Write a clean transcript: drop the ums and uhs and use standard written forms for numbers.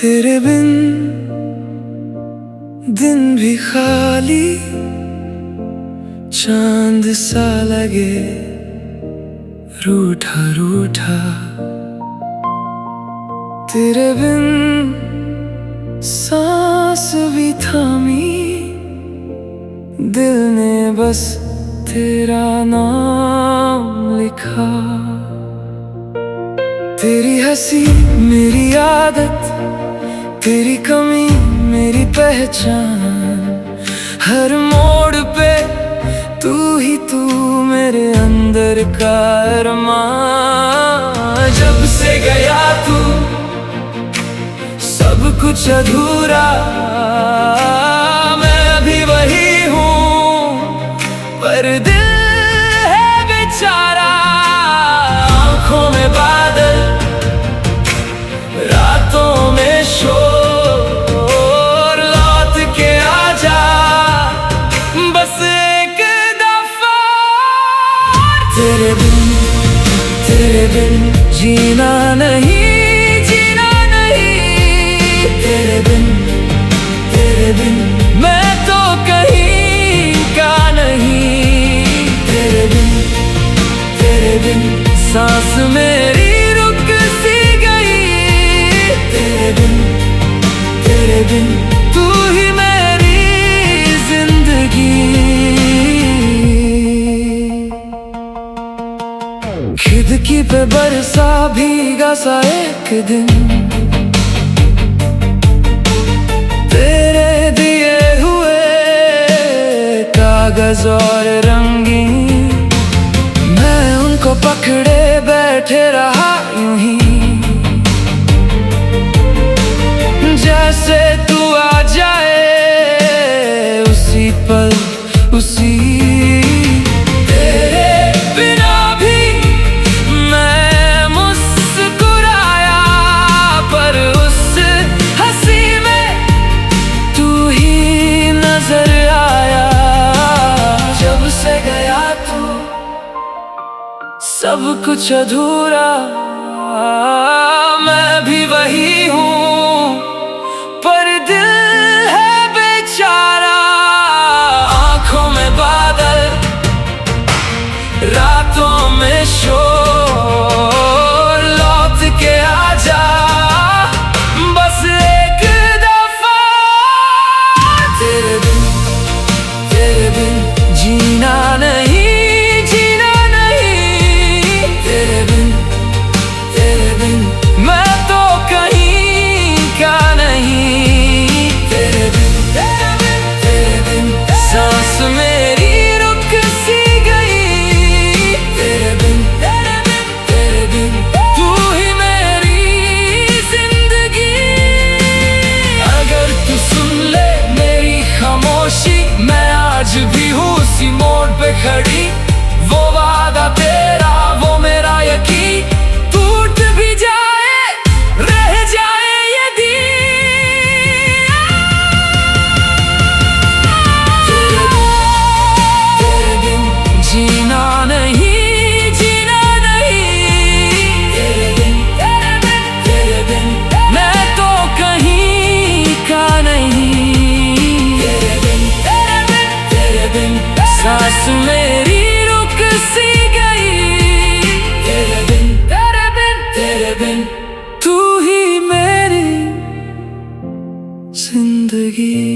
तेरे बिन दिन भी खाली चांद सा लगे रूठा रूठा। तेरे बिन सांस भी थामी दिल ने बस तेरा नाम लिखा। तेरी हंसी मेरी आदत, तेरी कमी मेरी पहचान, हर मोड़ पे तू ही तू मेरे अंदर का अरमान। जब से गया तू सब कुछ अधूरा, मैं भी वही हूँ पर दिल है बेचारा। आँखों में बादल, रातों में शोर, लौट के आजा बस एक दफा। तेरे बिन जीना नहीं, जीना नहीं। तेरे बिन मैं तो कहीं का नहीं। तेरे बिन सांस मेरी रुक सी गई। तेरे बिन तू ही मेरी जिंदगी। खिड़की पे बरसा भीगा सा एक दिन, तेरे दिए हुए कागज और रंगीन, मैं उनको पकड़े बैठे रहा यूं ही। जैसे तू आ जाए उसी पल उसी। तेरे बिना भी मैं मुस्कुराया, पर उस हंसी में तू ही नजर आया। जब से गया तू सब कुछ अधूरा, मैं भी वही हूँ पर दिल है बेचारा। आँखों में बादल, रातों में शोर, लौट के आजा बस एक दफा। तेरे बिन जीना नहीं, जीना नहीं। तेरे बिन मैं तो कहीं का नहीं। तेरे बिन सांस मेरी रुक सी गई। तेरे बिन तू ही मेरी जिंदगी। अगर तू सुन ले मेरी खामोशी, मैं आज भी हूँ उसी मोड़ पे खड़ी। वो वादा तेरा, वो मेरा यकीन, टूट भी जाए रह जाए यदि। तेरे बिन जीना नहीं, जीना नहीं। तेरे बिन मैं तो कहीं का नहीं। तेरे बिन सांस मेरी रुक सी गई। तेरे बिन तू ही मेरी जिंदगी।